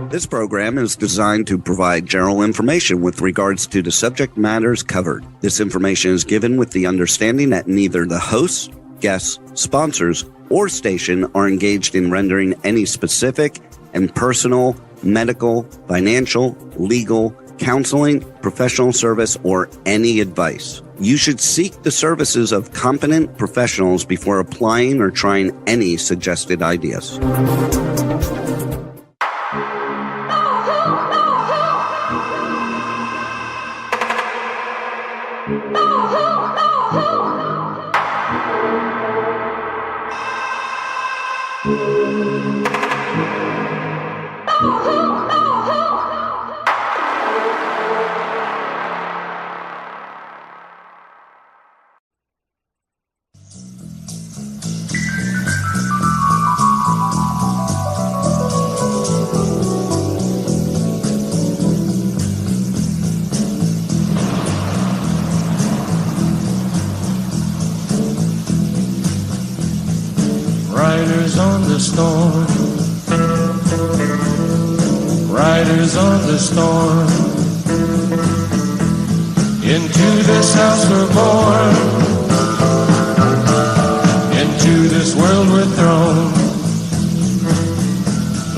This program is designed to provide general information with regards to the subject matters covered. This information is given with the understanding that neither the hosts, guests, sponsors, or station are engaged in rendering any specific and personal, medical, financial, legal, counseling, professional service, or any advice. You should seek the services of competent professionals before applying or trying any suggested ideas. Riders on the storm, riders on the storm. Into this house we're born, into this world we're thrown.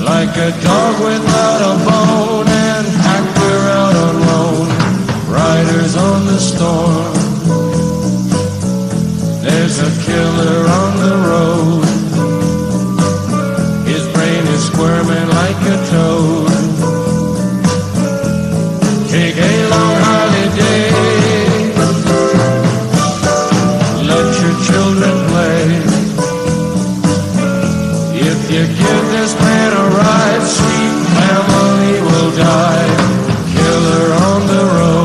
Like a dog without a bone, and packed we're out on loan. Riders on the storm, there's a killer on the road. Squirming like a toad. Take a long holiday, let your children play. If you give this man a ride, sweet family will die. Killer on the road.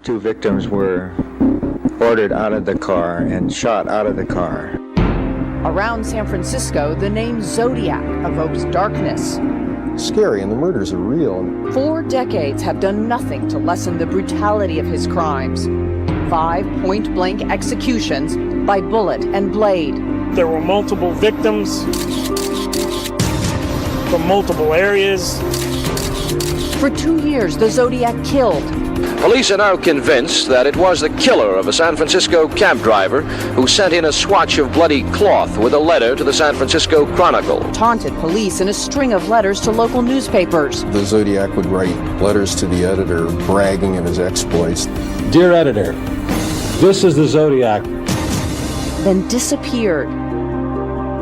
Two victims were ordered out of the car and shot out of the car. Around San Francisco, the name Zodiac evokes darkness. Scary, and the murders are real. 4 decades have done nothing to lessen the brutality of his crimes. 5 point-blank executions by bullet and blade. There were multiple victims from multiple areas. For 2 years, the Zodiac killed. Police are now convinced that it was the killer of a San Francisco cab driver who sent in a swatch of bloody cloth with a letter to the San Francisco Chronicle. Taunted police in a string of letters to local newspapers. The Zodiac would write letters to the editor bragging of his exploits. Dear editor, this is the Zodiac. Then disappeared.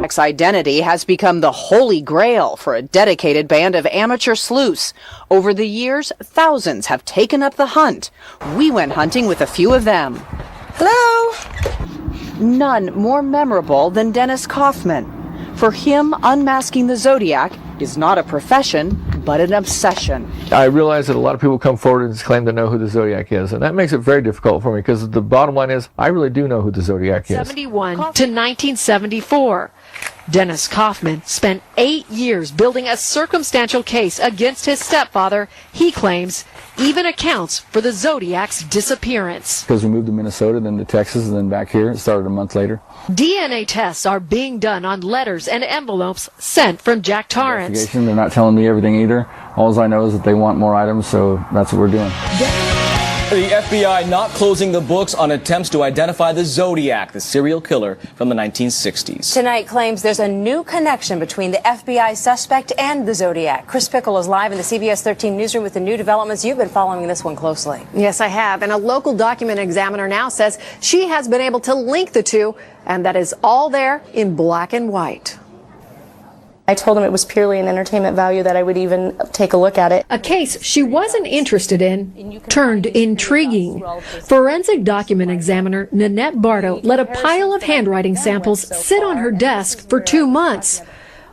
Zodiac's identity has become the holy grail for a dedicated band of amateur sleuths. Over the years, thousands have taken up the hunt. We went hunting with a few of them. Hello? None more memorable than Dennis Kaufman. For him, unmasking the Zodiac is not a profession, but an obsession. I realize that a lot of people come forward and claim to know who the Zodiac is, and that makes it very difficult for me, because the bottom line is, I really do know who the Zodiac is. 1971 to 1974. Dennis Kaufman spent 8 years building a circumstantial case against his stepfather. He claims even accounts for the Zodiac's disappearance. Because we moved to Minnesota, then to Texas, and then back here. It started a month later. DNA tests are being done on letters and envelopes sent from Jack Torrance. They're not telling me everything either. All I know is that they want more items, so that's what we're doing. The FBI not closing the books on attempts to identify the Zodiac, the serial killer from the 1960s. Tonight claims there's a new connection between the FBI suspect and the Zodiac. Chris Pickle is live in the CBS 13 newsroom with the new developments. You've been following this one closely. Yes, I have. And a local document examiner now says she has been able to link the two, and that is all there in black and white. I told him it was purely an entertainment value, that I would even take a look at it. A case she wasn't interested in turned intriguing. Forensic document examiner Nanette Bardo let a pile of handwriting samples sit on her desk for 2 months.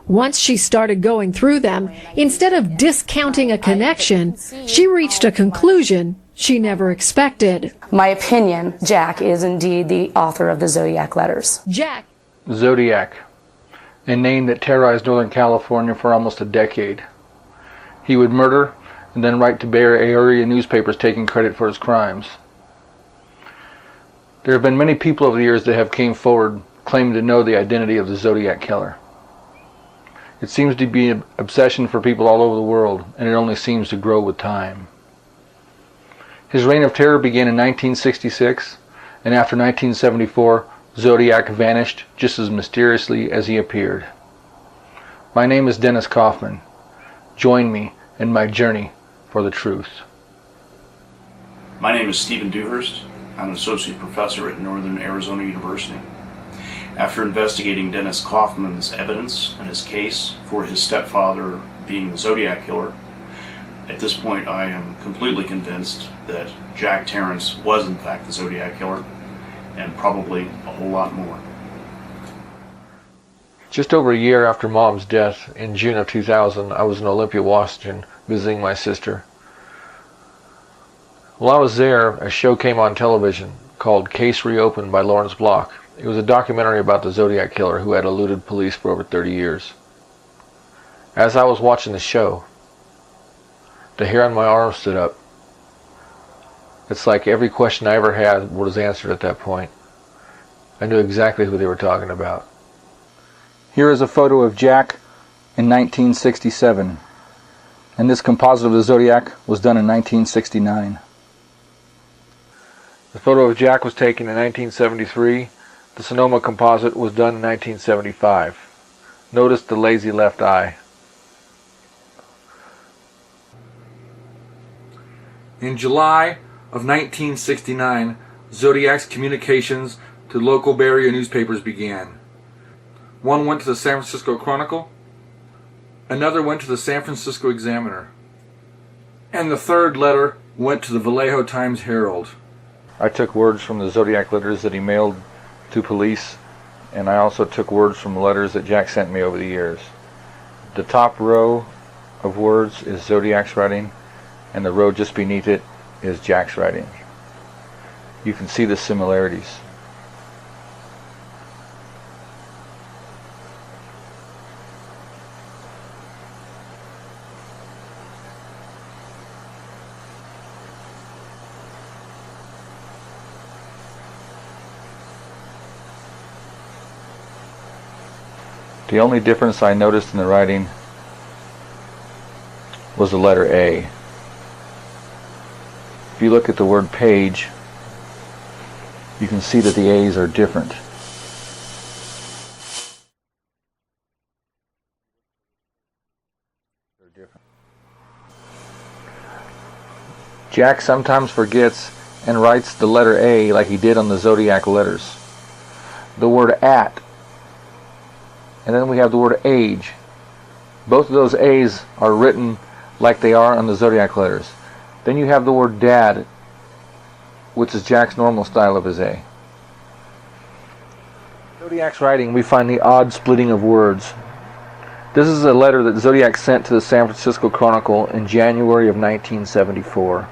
Once she started going through them, instead of discounting a connection, she reached a conclusion she never expected. My opinion, Jack is indeed the author of the Zodiac letters. Jack. Zodiac, a name that terrorized Northern California for almost a decade. He would murder and then write to Bay Area newspapers taking credit for his crimes. There have been many people over the years that have came forward claiming to know the identity of the Zodiac killer. It seems to be an obsession for people all over the world, and it only seems to grow with time. His reign of terror began in 1966, and after 1974, Zodiac vanished just as mysteriously as he appeared. My name is Dennis Kaufman. Join me in my journey for the truth. My name is Stephen Dewhurst. I'm an associate professor at Northern Arizona University. After investigating Dennis Kaufman's evidence and his case for his stepfather being the Zodiac killer, at this point I am completely convinced that Jack Terrence was in fact the Zodiac killer, and probably a whole lot more. Just over a year after Mom's death, in June of 2000, I was in Olympia, Washington, visiting my sister. While I was there, a show came on television called Case Reopened by Lawrence Block. It was a documentary about the Zodiac killer who had eluded police for over 30 years. As I was watching the show, the hair on my arm stood up. It's like every question I ever had was answered at that point. I knew exactly who they were talking about. Here is a photo of Jack in 1967, and this composite of the Zodiac was done in 1969. The photo of Jack was taken in 1973. The Sonoma composite was done in 1975. Notice the lazy left eye. In July of 1969, Zodiac's communications to local Bay Area newspapers began. One went to the San Francisco Chronicle, another went to the San Francisco Examiner, and the third letter went to the Vallejo Times-Herald. I took words from the Zodiac letters that he mailed to police, and I also took words from letters that Jack sent me over the years. The top row of words is Zodiac's writing, and the row just beneath it is Jack's writing. You can see the similarities. The only difference I noticed in the writing was the letter A. If you look at the word page, you can see that the A's are different. Jack sometimes forgets and writes the letter A like he did on the Zodiac letters. The word at, and then we have the word age. Both of those A's are written like they are on the Zodiac letters. Then you have the word dad, which is Jack's normal style of his A. Zodiac's writing, we find the odd splitting of words. This is a letter that Zodiac sent to the San Francisco Chronicle in January of 1974.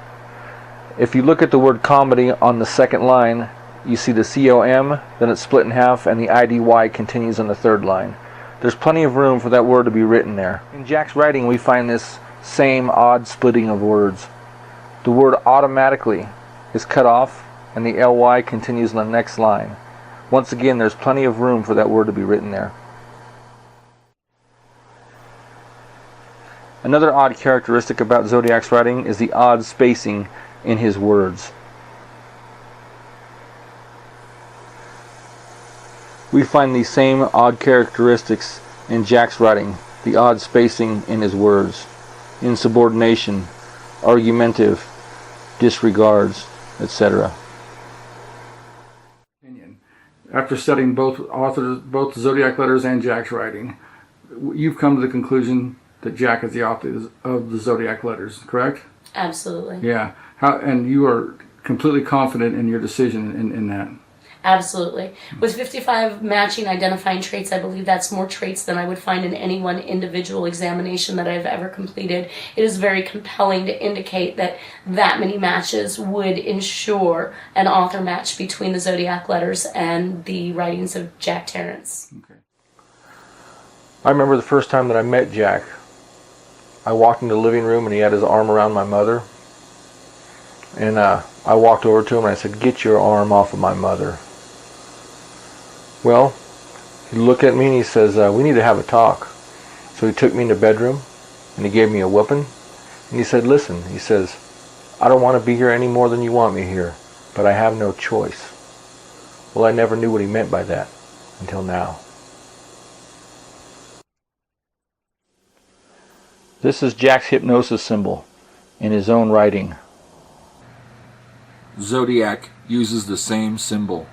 If you look at the word comedy on the second line, you see the C-O-M, then it's split in half, and the I-D-Y continues on the third line. There's plenty of room for that word to be written there. In Jack's writing, we find this same odd splitting of words. The word automatically is cut off, and the L-Y continues on the next line. Once again, there's plenty of room for that word to be written there. Another odd characteristic about Zodiac's writing is the odd spacing in his words. We find these same odd characteristics in Jack's writing, the odd spacing in his words, insubordination, argumentative, disregards, etc. After studying both Zodiac letters and Jack's writing, you've come to the conclusion that Jack is the author of the Zodiac letters, correct? Absolutely. Yeah. And you are completely confident in your decision in that? Absolutely. With 55 matching identifying traits, I believe that's more traits than I would find in any one individual examination that I've ever completed. It is very compelling to indicate that that many matches would ensure an author match between the Zodiac letters and the writings of Jack Terrence. Okay. I remember the first time that I met Jack. I walked into the living room and he had his arm around my mother. And I walked over to him and I said, "Get your arm off of my mother." Well, he looked at me and he says, "We need to have a talk." So he took me in the bedroom and he gave me a whooping. And he said, "Listen," he says, "I don't want to be here any more than you want me here, but I have no choice." Well, I never knew what he meant by that until now. This is Jack's hypnosis symbol in his own writing. Zodiac uses the same symbol.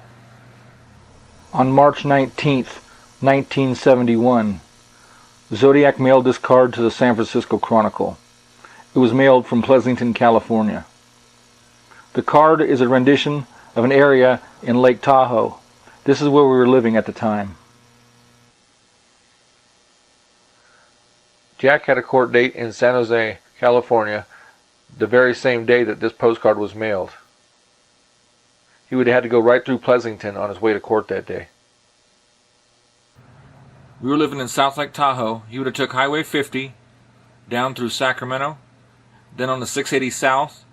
On March 19th, 1971, Zodiac mailed this card to the San Francisco Chronicle. It was mailed from Pleasanton, California. The card is a rendition of an area in Lake Tahoe. This is where we were living at the time. Jack had a court date in San Jose, California, the very same day that this postcard was mailed. He would have had to go right through Pleasanton on his way to court that day. We were living in South Lake Tahoe. He would have took Highway 50 down through Sacramento, then on the 680 South,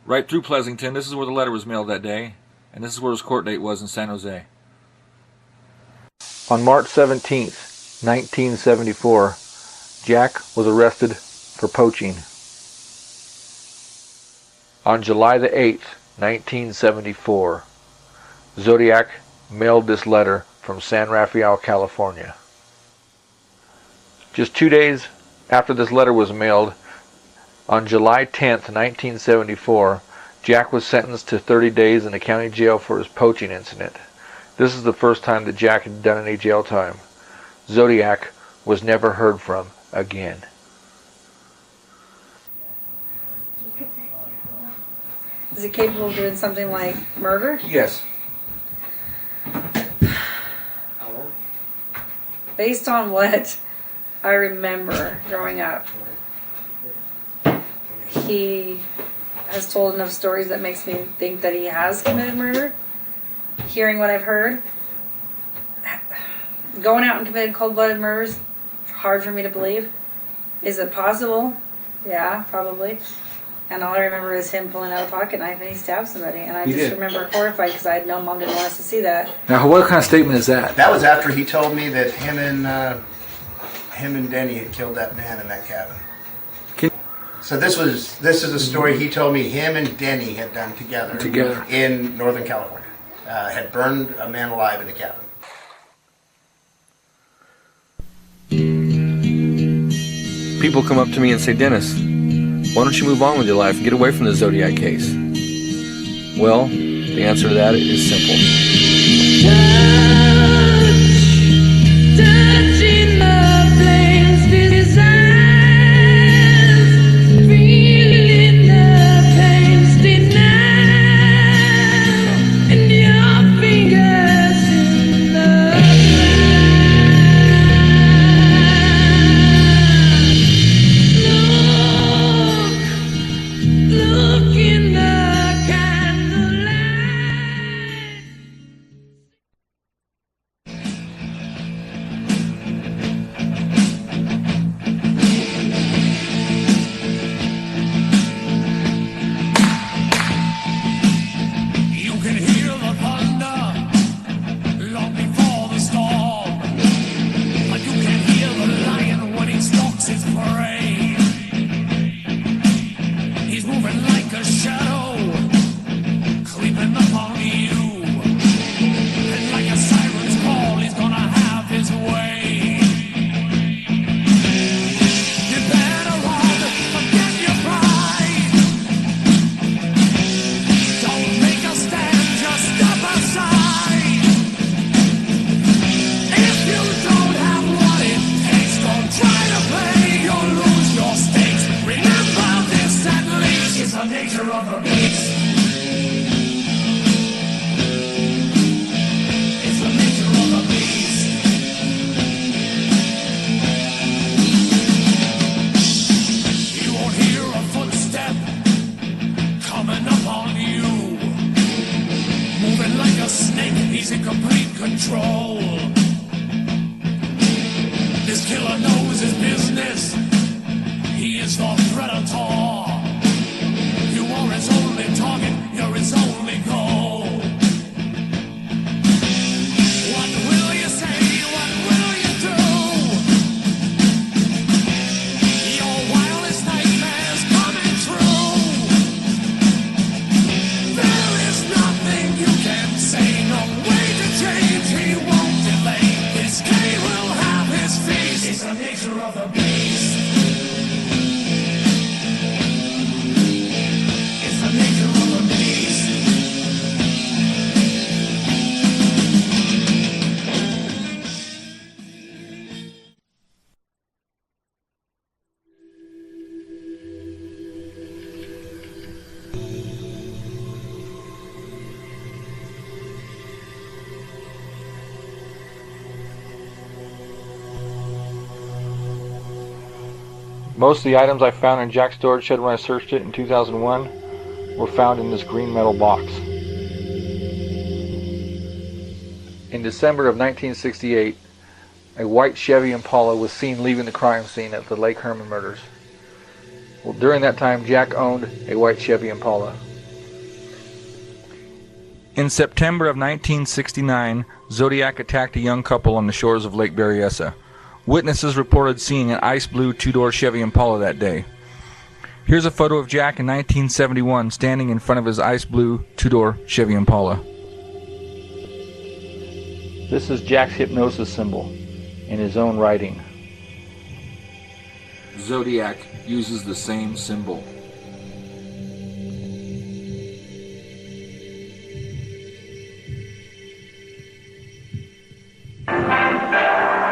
right through Pleasanton. This is where the letter was mailed that day, and this is where his court date was in San Jose. On March 17th, 1974, Jack was arrested for poaching. On July the 8th, 1974, Zodiac mailed this letter from San Rafael, California. Just 2 days after this letter was mailed, on July 10th, 1974, Jack was sentenced to 30 days in the county jail for his poaching incident. This is the first time that Jack had done any jail time. Zodiac was never heard from again. Is he capable of doing something like murder? Yes. Based on what I remember growing up, he has told enough stories that makes me think that he has committed murder. Hearing what I've heard, going out and committing cold-blooded murders, hard for me to believe. Is it possible? Yeah, probably. And all I remember is him pulling out a pocket knife and he stabbed somebody. And I just remember horrified because I had known Mom didn't want us to see that. Now, what kind of statement is that? That was after he told me that him and Denny had killed that man in that cabin. So this is a story he told me him and Denny had done together in Northern California. Had burned a man alive in the cabin. People come up to me and say, "Dennis, why don't you move on with your life and get away from the Zodiac case?" Well, the answer to that is simple. He's in complete control. This killer knows his business. He is the predator. You are his only target. You're his only goal. What will you say? What will you do? Your wildest nightmares coming true. There is nothing you can say. No way to change. He won't delay. His game will have his feast. It's the nature of the beast. It's the nature of the beast. Most of the items I found in Jack's storage shed when I searched it in 2001 were found in this green metal box. In December of 1968, a white Chevy Impala was seen leaving the crime scene at the Lake Herman murders. Well, during that time, Jack owned a white Chevy Impala. In September of 1969, Zodiac attacked a young couple on the shores of Lake Berryessa. Witnesses reported seeing an ice blue two-door Chevy Impala that day. Here's a photo of Jack in 1971 standing in front of his ice blue two-door Chevy Impala. This is Jack's hypnosis symbol in his own writing. Zodiac uses the same symbol.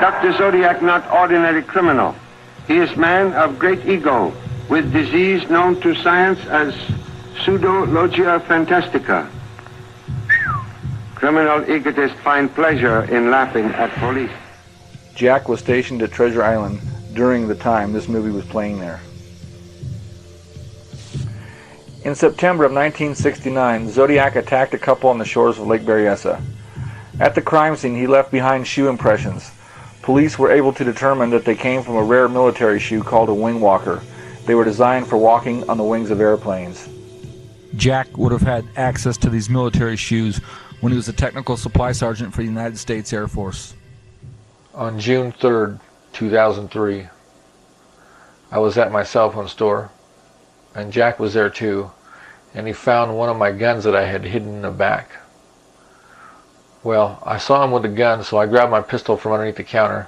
Dr. Zodiac, not ordinary criminal. He is man of great ego, with disease known to science as pseudologia fantastica. Criminal egotists find pleasure in laughing at police. Jack was stationed at Treasure Island during the time this movie was playing there. In September of 1969, Zodiac attacked a couple on the shores of Lake Berryessa. At the crime scene, he left behind shoe impressions. Police were able to determine that they came from a rare military shoe called a wing walker. They were designed for walking on the wings of airplanes. Jack would have had access to these military shoes when he was a technical supply sergeant for the United States Air Force. On June 3rd, 2003, I was at my cell phone store, and Jack was there too, and he found one of my guns that I had hidden in the back. Well, I saw him with the gun, so I grabbed my pistol from underneath the counter,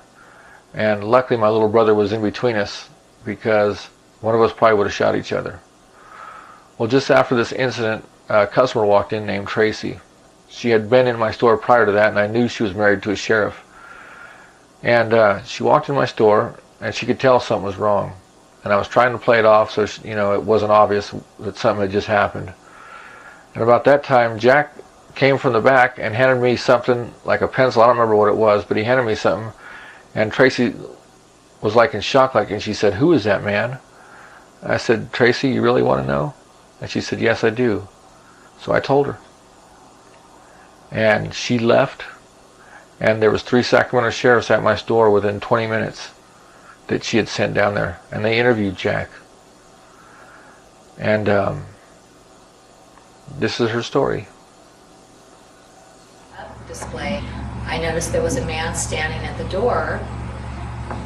and luckily my little brother was in between us, because one of us probably would have shot each other. Well, just after this incident, a customer walked in named Tracy. She had been in my store prior to that, and I knew she was married to a sheriff. And she walked in my store, and she could tell something was wrong. And I was trying to play it off so it wasn't obvious that something had just happened. And about that time, Jack came from the back and handed me something like a pencil. I don't remember what it was, but he handed me something. And Tracy was like in shock, and she said, "Who is that man?" I said, "Tracy, you really want to know?" And she said, "Yes, I do." So I told her. And she left, and there was 3 Sacramento sheriffs at my store within 20 minutes that she had sent down there, and they interviewed Jack. And this is her story. Display, I noticed there was a man standing at the door,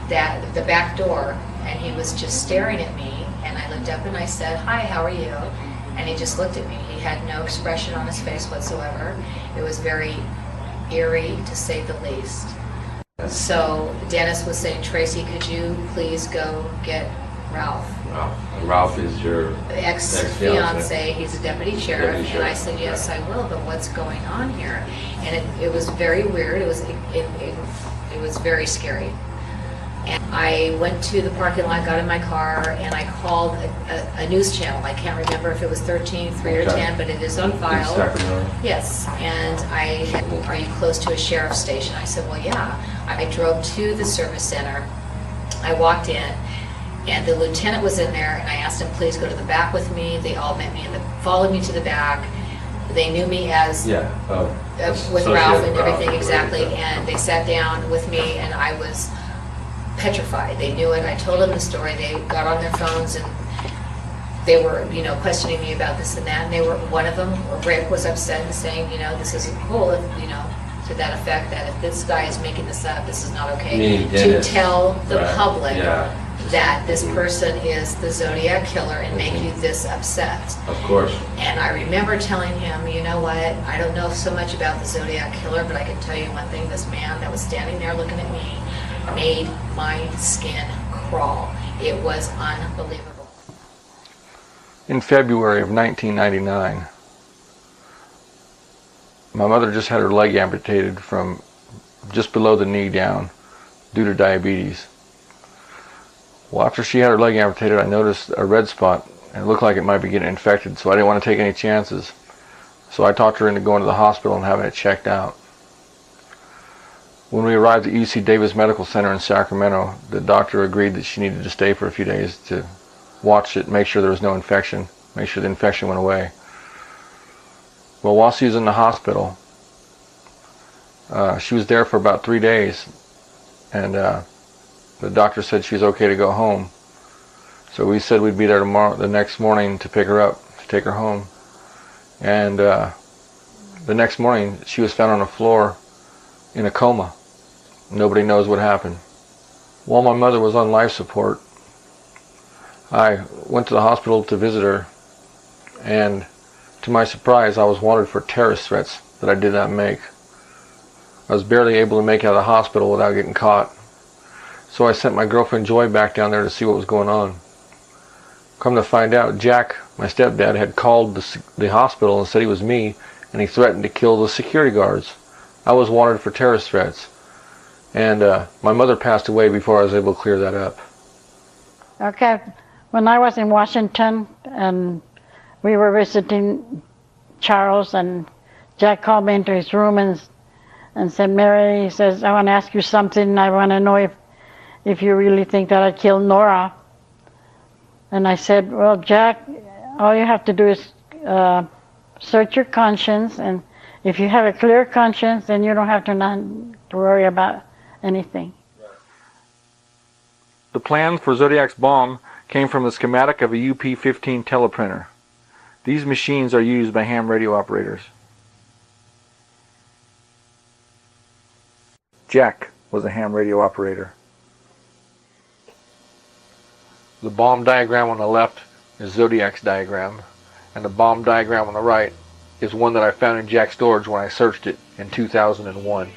the back door, and he was just staring at me, and I looked up and I said, "Hi, how are you?" And he just looked at me. He had no expression on his face whatsoever. It was very eerie, to say the least. So Dennis was saying, "Tracy, could you please go get Ralph?" Ralph is your ex-fiance. He's a deputy sheriff. And I said, "Yes, I will, but what's going on here?" And it was very weird. It was very scary. And I went to the parking lot, got in my car, and I called a news channel. I can't remember if it was 13, 3, or 10, but it is on file. Yes. And I said, "Are you close to a sheriff's station?" I said, "Well, yeah." I drove to the service center. I walked in, and the lieutenant was in there, and I asked him, "Please go to the back with me." They all met me and followed me to the back. They knew me as with Ralph and everything exactly, and they sat down with me, and I was petrified. They knew it. I told them the story. They got on their phones and they were, questioning me about this and that. And they were, one of them, Rick, was upset and saying, this isn't cool. To that effect, that if this guy is making this up, this is not okay. To tell the public that this person is the Zodiac killer and make you this upset. Of course. And I remember telling him, you know what, I don't know so much about the Zodiac killer, but I can tell you one thing, this man that was standing there looking at me made my skin crawl. It was unbelievable. In February of 1999, my mother just had her leg amputated from just below the knee down due to diabetes. Well, after she had her leg amputated, I noticed a red spot, and it looked like it might be getting infected, so I didn't want to take any chances. So I talked her into going to the hospital and having it checked out. When we arrived at UC Davis Medical Center in Sacramento, the doctor agreed that she needed to stay for a few days to watch it, make sure there was no infection, make sure the infection went away. Well, while she was in the hospital, she was there for about 3 days, and the doctor said she was okay to go home. So we said we'd be there the next morning to pick her up, to take her home. And the next morning, she was found on the floor in a coma. Nobody knows what happened. While my mother was on life support, I went to the hospital to visit her, and to my surprise, I was wanted for terrorist threats that I did not make. I was barely able to make it out of the hospital without getting caught. So I sent my girlfriend Joy back down there to see what was going on. Come to find out, Jack, my stepdad, had called the hospital and said he was me, and he threatened to kill the security guards. I was wanted for terrorist threats. And my mother passed away before I was able to clear that up. Okay, when I was in Washington and we were visiting Charles, and Jack called me into his room and said, Mary, he says, I want to ask you something. I want to know if you really think that I killed Nora. And I said, well, Jack, all you have to do is search your conscience, and if you have a clear conscience, then you don't have to worry about anything. The plan for Zodiac's bomb came from the schematic of a UP-15 teleprinter. These machines are used by ham radio operators. Jack was a ham radio operator. The bomb diagram on the left is Zodiac's diagram, and the bomb diagram on the right is one that I found in Jack's storage when I searched it in 2001.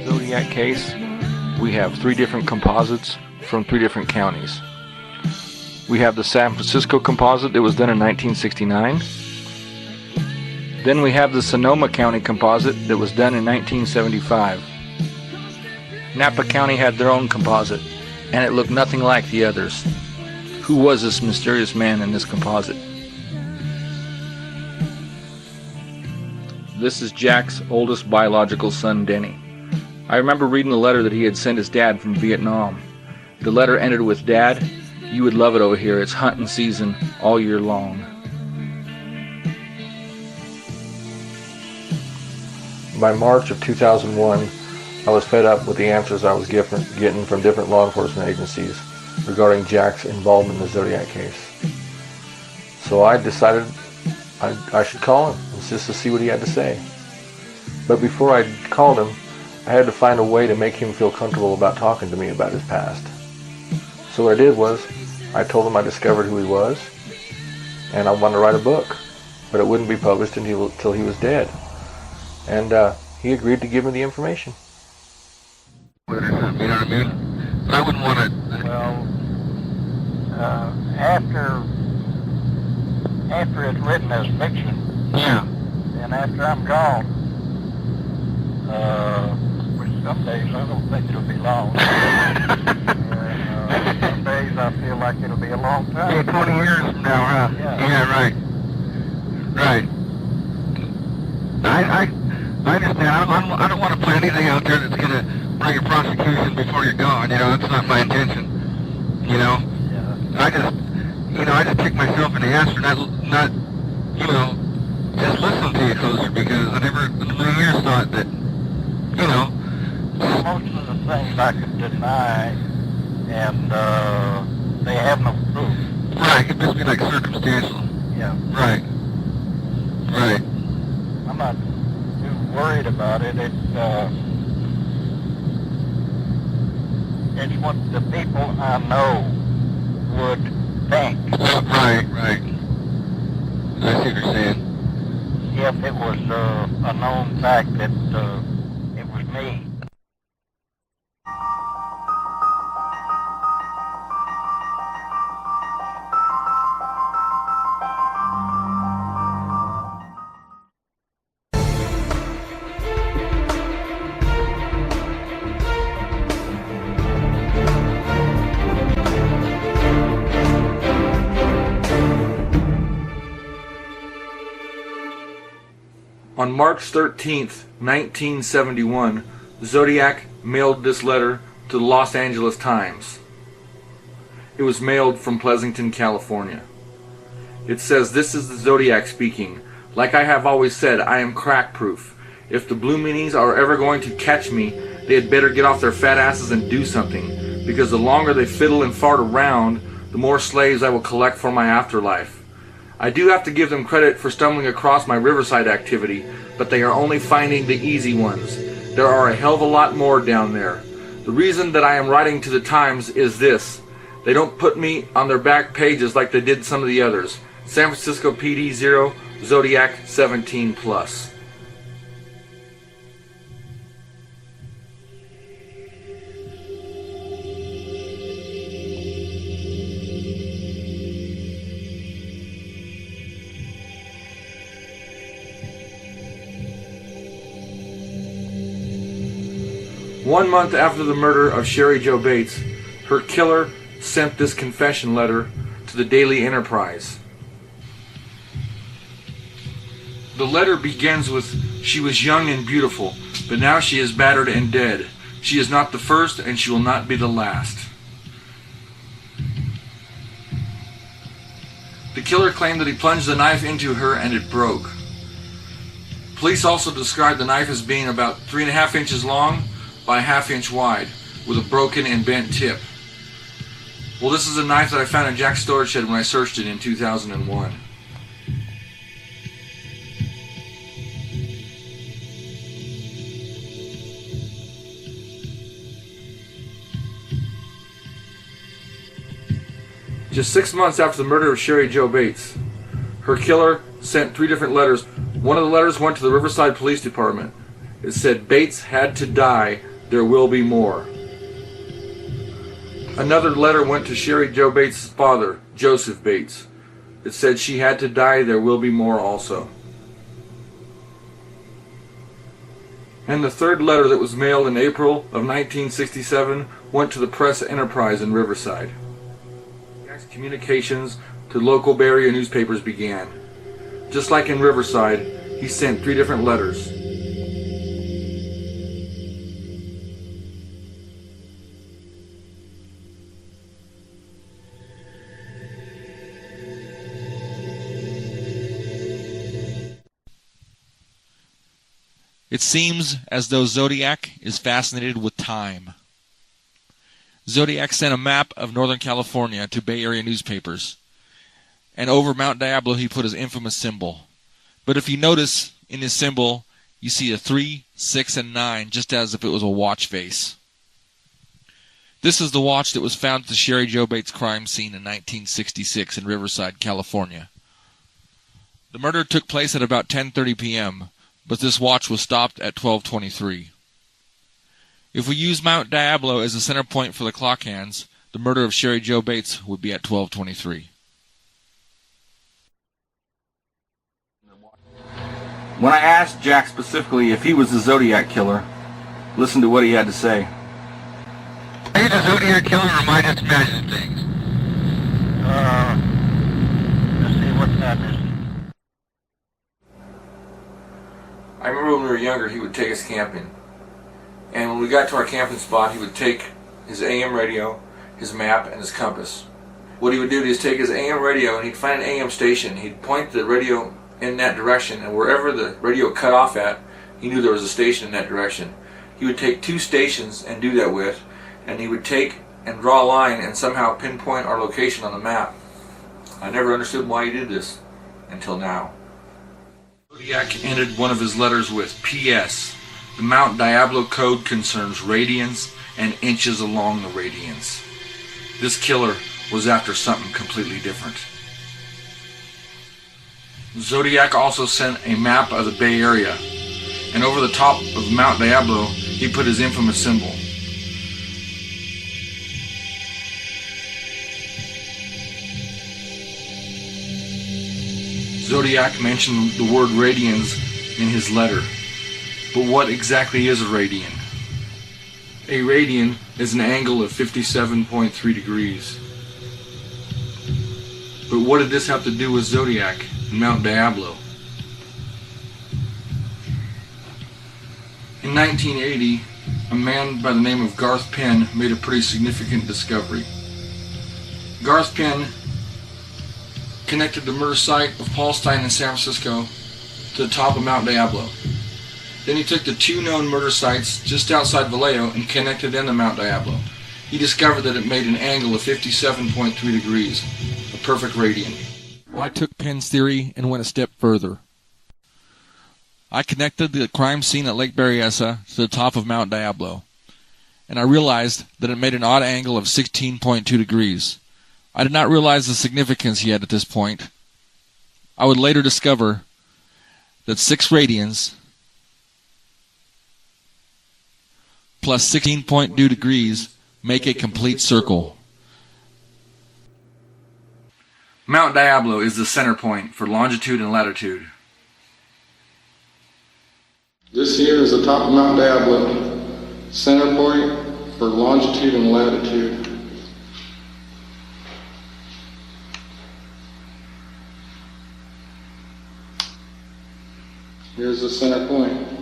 Zodiac case, we have 3 different composites from 3 different counties. We have the San Francisco composite that was done in 1969. Then we have the Sonoma County composite that was done in 1975. Napa County had their own composite, and it looked nothing like the others. Who was this mysterious man in this composite? This is Jack's oldest biological son, Denny. I remember reading the letter that he had sent his dad from Vietnam. The letter ended with, Dad, you would love it over here. It's hunting season all year long. By March of 2001, I was fed up with the answers I was getting from different law enforcement agencies regarding Jack's involvement in the Zodiac case. So I decided I should call him just to see what he had to say. But before I called him, I had to find a way to make him feel comfortable about talking to me about his past. So what I did was, I told him I discovered who he was, and I wanted to write a book, but it wouldn't be published until he was dead. And he agreed to give me the information. dude. But I wouldn't want to. Well, after it's written as fiction, Yeah. and after I'm gone, which some days I don't think it'll be long. And some days I feel like it'll be a long time. Yeah, 20 years from now, huh? Yeah, right. Right. I understand. I don't want to put anything out there that's going to bring a prosecution before you're gone. You know, that's not my intention. You know? I just kick myself in the ass for not, just listening to you closer, because I never in a million years thought that, Most of the things I could deny, and they have no proof. Right, it must be like circumstantial. Yeah. Right. Right. I'm not too worried about it. It's what the people I know would think. Right. I see what you're saying. If it was a known fact that it was me. On March 13th, 1971, Zodiac mailed this letter to the Los Angeles Times. It was mailed from Pleasanton, California. It says, "This is the Zodiac speaking. Like I have always said, I am crack-proof. If the Blue Meanies are ever going to catch me, they had better get off their fat asses and do something, because the longer they fiddle and fart around, the more slaves I will collect for my afterlife. I do have to give them credit for stumbling across my Riverside activity, but they are only finding the easy ones. There are a hell of a lot more down there. The reason that I am writing to the Times is this. They don't put me on their back pages like they did some of the others. San Francisco PD 0, Zodiac 17+. One month after the murder of Sherry Jo Bates, her killer sent this confession letter to the Daily Enterprise. The letter begins with, "She was young and beautiful, but now she is battered and dead. She is not the first, and she will not be the last." The killer claimed that he plunged the knife into her and it broke. Police also described the knife as being about 3.5 inches long by 1/2 inch wide, with a broken and bent tip. Well, this is a knife that I found in Jack's storage shed when I searched it in 2001. Just 6 months after the murder of Sherry Jo Bates, her killer sent 3 different letters. One of the letters went to the Riverside Police Department. It said, "Bates had to die. There will be more." Another letter went to Sherry Jo Bates' father, Joseph Bates. It said, "She had to die. There will be more also." And the third letter that was mailed in April of 1967 went to the Press Enterprise in Riverside. Communications to local Bay Area newspapers began. Just like in Riverside, he sent 3 different letters. It seems as though Zodiac is fascinated with time. Zodiac sent a map of Northern California to Bay Area newspapers, and over Mount Diablo he put his infamous symbol. But if you notice in his symbol, you see a 3, 6, and 9, just as if it was a watch face. This is the watch that was found at the Sherry Jo Bates crime scene in 1966 in Riverside, California. The murder took place at about 10:30 p.m., but this watch was stopped at 12:23. If we use Mount Diablo as the center point for the clock hands, the murder of Sherry Jo Bates would be at 12:23. When I asked Jack specifically if he was the Zodiac killer, listen to what he had to say. Are you the Zodiac killer, or am I just imagining things? Let's see, what's that missing? I remember when we were younger, he would take us camping. And when we got to our camping spot, he would take his AM radio, his map, and his compass. What he would do is take his AM radio and he'd find an AM station. He'd point the radio in that direction, and wherever the radio cut off at, he knew there was a station in that direction. He would take 2 stations and do that with, and he would take and draw a line and somehow pinpoint our location on the map. I never understood why he did this until now. Zodiac ended one of his letters with P.S. The Mount Diablo code concerns radians and inches along the radians. This killer was after something completely different. Zodiac also sent a map of the Bay Area, and over the top of Mount Diablo, he put his infamous symbol. Zodiac mentioned the word radians in his letter. But what exactly is a radian? A radian is an angle of 57.3 degrees. But what did this have to do with Zodiac and Mount Diablo? In 1980, a man by the name of Garth Penn made a pretty significant discovery. Garth Penn connected the murder site of Paul Stein in San Francisco to the top of Mount Diablo. Then he took the 2 known murder sites just outside Vallejo and connected them to Mount Diablo. He discovered that it made an angle of 57.3 degrees, a perfect radian. I took Penn's theory and went a step further. I connected the crime scene at Lake Berryessa to the top of Mount Diablo, and I realized that it made an odd angle of 16.2 degrees. I did not realize the significance yet at this point. I would later discover that 6 radians plus 16.2 degrees make a complete circle. Mount Diablo is the center point for longitude and latitude. This here is the top of Mount Diablo, center point for longitude and latitude. Here's the center point.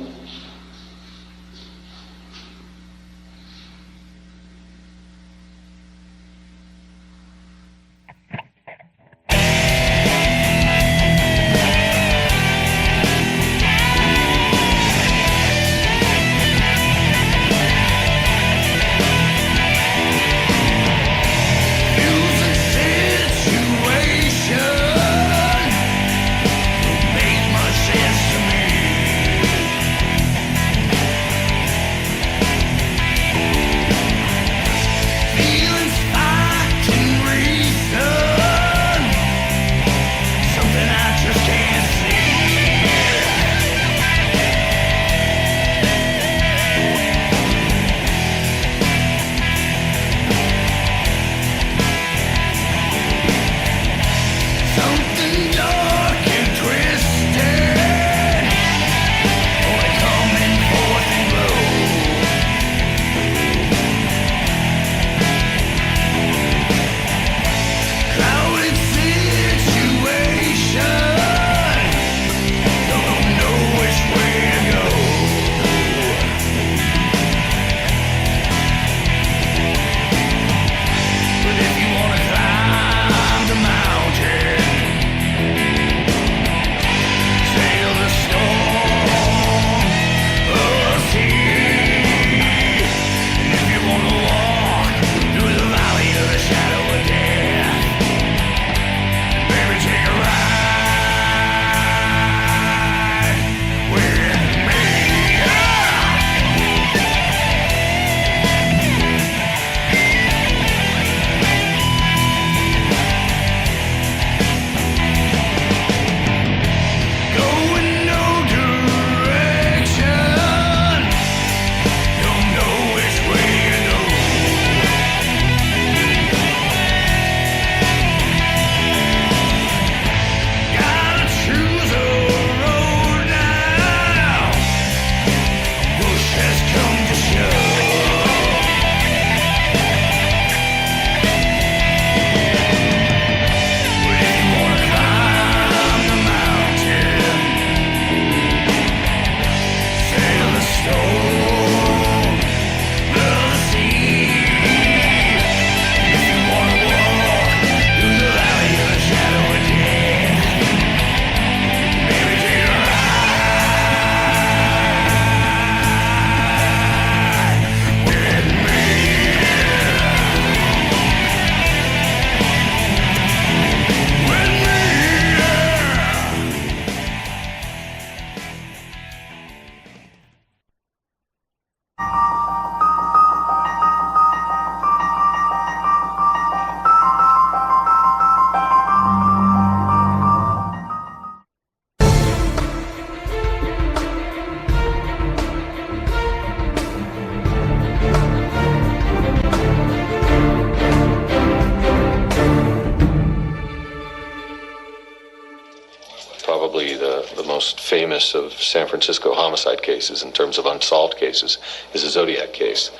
Situation don't make much sense to me. most famous of San Francisco homicide cases in terms of unsolved cases is the Zodiac case.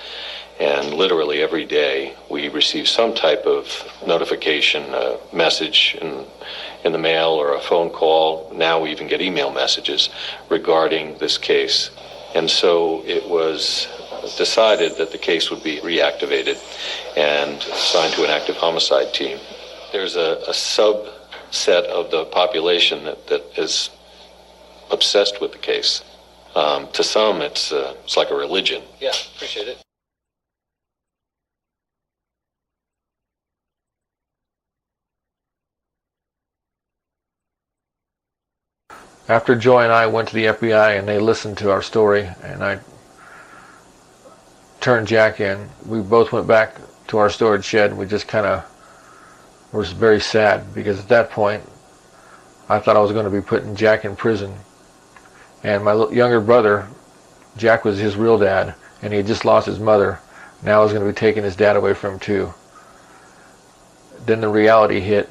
And literally every day we receive some type of notification, a message in the mail or a phone call. Now we even get email messages regarding this case. And so it was decided that the case would be reactivated and assigned to an active homicide team. There's a subset of the population that is obsessed with the case. To some, it's like a religion. Yeah, appreciate it. After Joy and I went to the FBI and they listened to our story and I turned Jack in, we both went back to our storage shed. We just kind of were very sad because at that point I thought I was going to be putting Jack in prison. And my younger brother, Jack was his real dad, and he had just lost his mother. Now I was going to be taking his dad away from him too. Then the reality hit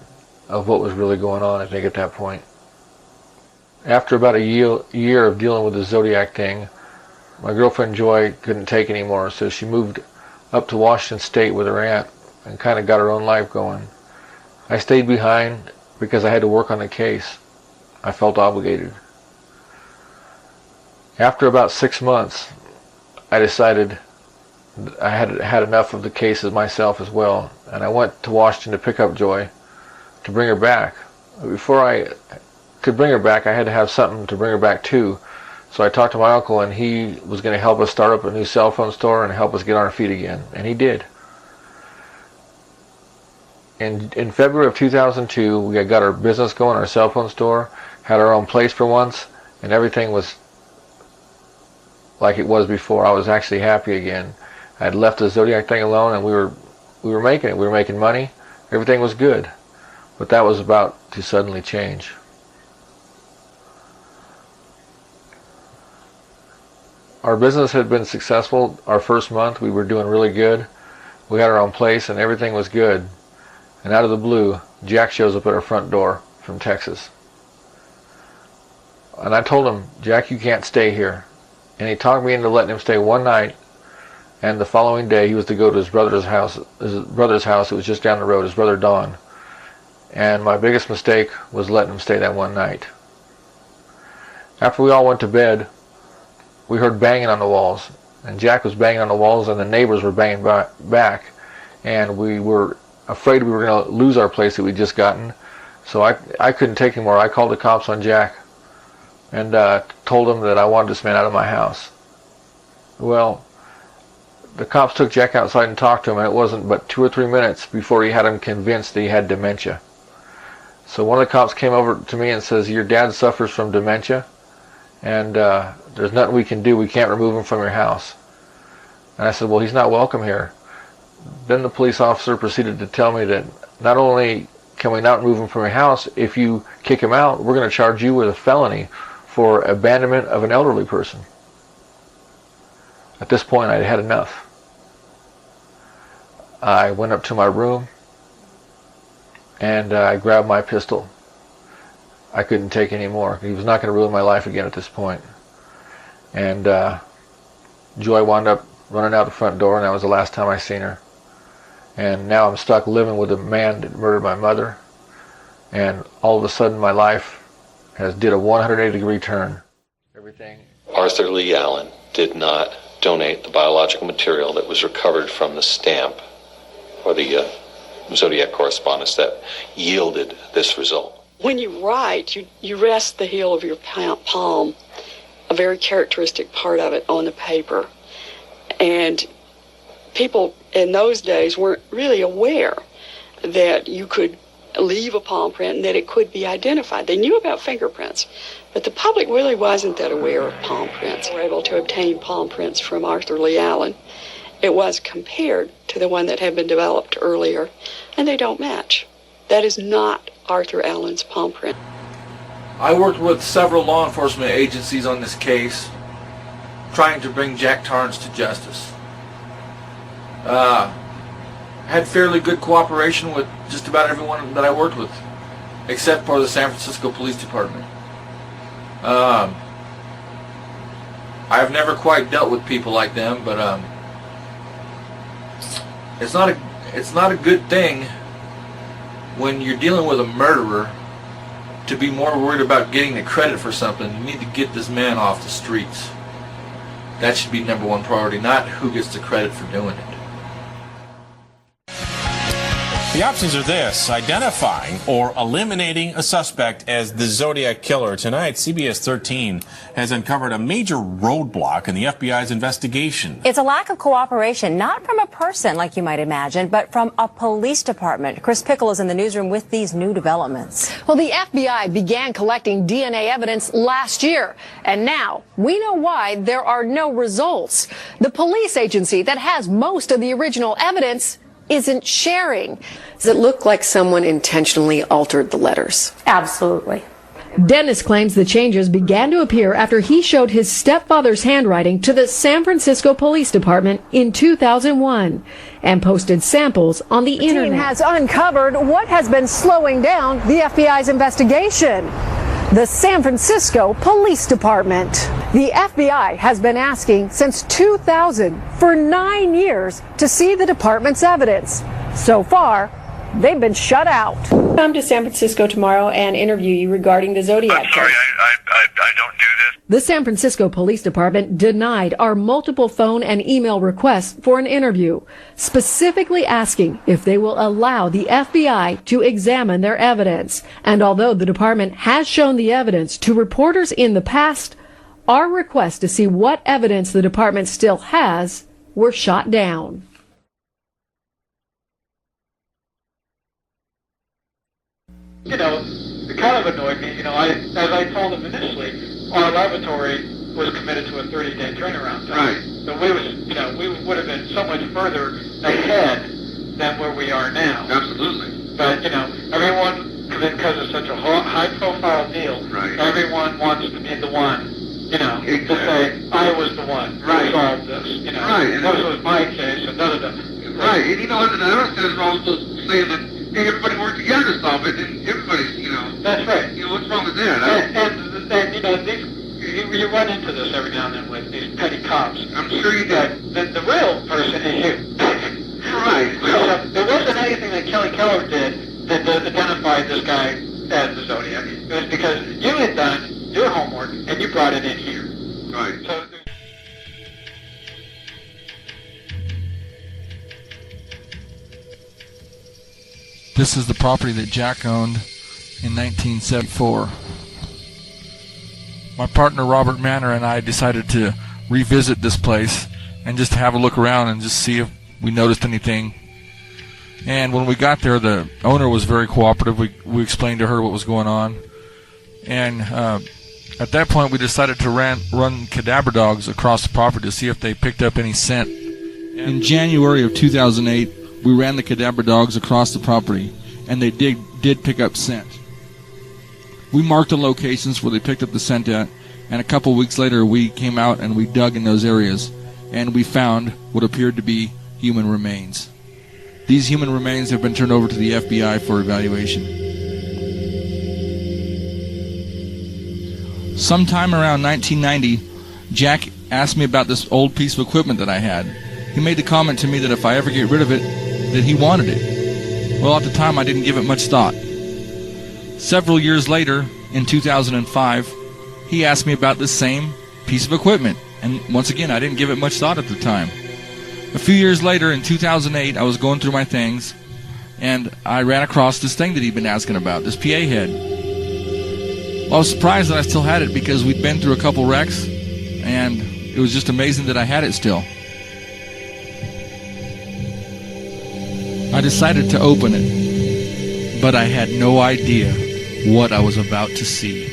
of what was really going on, I think, at that point. After about a year of dealing with the Zodiac thing, my girlfriend Joy couldn't take anymore, so she moved up to Washington State with her aunt and kind of got her own life going. I stayed behind because I had to work on the case. I felt obligated. After about 6 months, I decided I had enough of the cases myself as well, and I went to Washington to pick up Joy to bring her back. Before I could bring her back, I had to have something to bring her back to. So I talked to my uncle, and he was going to help us start up a new cell phone store and help us get on our feet again. And he did. In February of 2002, we got our business going, our cell phone store, had our own place for once, and everything was like it was before. I was actually happy again. I had left the Zodiac thing alone, and we were making it. We were making money. Everything was good. But that was about to suddenly change. Our business had been successful. Our first month, we were doing really good. We had our own place, and everything was good. And out of the blue, Jack shows up at our front door from Texas. And I told him, Jack, you can't stay here. And he talked me into letting him stay one night. And the following day, he was to go to his brother's house. His brother's house, it was just down the road, his brother Don. And my biggest mistake was letting him stay that one night. After we all went to bed, we heard banging on the walls, and Jack was banging on the walls, and the neighbors were banging back, and we were afraid we were going to lose our place that we'd just gotten. So I couldn't take anymore. I called the cops on Jack and told them that I wanted this man out of my house. Well, the cops took Jack outside and talked to him, and it wasn't but 2 or 3 minutes before he had him convinced that he had dementia. So one of the cops came over to me and says, your dad suffers from dementia, and there's nothing we can do. We can't remove him from your house. And I said, well, he's not welcome here. Then the police officer proceeded to tell me that not only can we not remove him from your house, if you kick him out, we're going to charge you with a felony for abandonment of an elderly person. At this point, I'd had enough. I went up to my room and I grabbed my pistol. I couldn't take any more. He was not going to ruin my life again at this point. And Joy wound up running out the front door, and that was the last time I seen her. And now I'm stuck living with a man that murdered my mother, and all of a sudden my life has did a 180-degree turn. Arthur Leigh Allen did not donate the biological material that was recovered from the stamp or the Zodiac correspondence that yielded this result. When you write, you rest the heel of your palm, a very characteristic part of it, on the paper. And people in those days weren't really aware that you could leave a palm print and that it could be identified. They knew about fingerprints, but the public really wasn't that aware of palm prints. They were able to obtain palm prints from Arthur Leigh Allen. It was compared to the one that had been developed earlier, and they don't match. That is not Arthur Allen's palm print. I worked with several law enforcement agencies on this case, trying to bring Jack Tarns to justice. Had fairly good cooperation with just about everyone that I worked with, except for the San Francisco Police Department. I've never quite dealt with people like them, but it's not a good thing when you're dealing with a murderer to be more worried about getting the credit for something. You need to get this man off the streets. That should be number one priority, not who gets the credit for doing it. The options are this: identifying or eliminating a suspect as the Zodiac killer. Tonight, CBS 13 has uncovered a major roadblock in the FBI's investigation. It's a lack of cooperation, not from a person like you might imagine, but from a police department. Chris Pickle is in the newsroom with these new developments. Well, the FBI began collecting DNA evidence last year, and now we know why there are no results. The police agency that has most of the original evidence isn't sharing. Does it look like someone intentionally altered the letters? Absolutely. Dennis claims the changes began to appear after he showed his stepfather's handwriting to the San Francisco Police Department in 2001 and posted samples on the internet. The team has uncovered what has been slowing down the FBI's investigation. The San Francisco Police Department. The FBI has been asking since 2000 for 9 years to see the department's evidence. So far, they've been shut out. Come to San Francisco tomorrow and interview you regarding the Zodiac. I'm sorry, I don't do this. The San Francisco Police Department denied our multiple phone and email requests for an interview, specifically asking if they will allow the FBI to examine their evidence. And although the department has shown the evidence to reporters in the past, our requests to see what evidence the department still has were shot down. You know, it kind of annoyed me. You know, as I told him initially, our laboratory was committed to a 30-day turnaround time. Right. So we would have been so much further ahead than where we are now. Absolutely. But, you know, everyone, because it's such a high-profile deal, right, everyone wants to be the one, you know, to say, I was the one who solved this, you know. Right. This was my case, and da-da-da. Right, and you know, and the other side is also saying that, hey, everybody worked together to solve it, and everybody's, you know. That's right. You know, what's wrong with that? And you know, you run into this every now and then with these petty cops. I'm sure you did. The real person is you. Right. So there wasn't anything that Kelly Keller did that identified this guy as the Zodiac. It was because you had done your homework and you brought it in here. Right. So. This is the property that Jack owned in 1974. My partner Robert Manor and I decided to revisit this place and just have a look around and just see if we noticed anything. And when we got there, the owner was very cooperative. We explained to her what was going on. And at that point, we decided to run cadaver dogs across the property to see if they picked up any scent. In January of 2008, we ran the cadaver dogs across the property, and they did pick up scent. We marked the locations where they picked up the scent at, and a couple weeks later we came out and we dug in those areas, and we found what appeared to be human remains. These human remains have been turned over to the FBI for evaluation. Sometime around 1990, Jack asked me about this old piece of equipment that I had. He made the comment to me that if I ever get rid of it, that he wanted it. Well, at the time I didn't give it much thought. Several years later, in 2005, he asked me about this same piece of equipment, and once again I didn't give it much thought at the time. A few years later, in 2008, I was going through my things, and I ran across this thing that he'd been asking about, this PA head. Well, I was surprised that I still had it because we'd been through a couple wrecks, and it was just amazing that I had it still. I decided to open it, but I had no idea what I was about to see.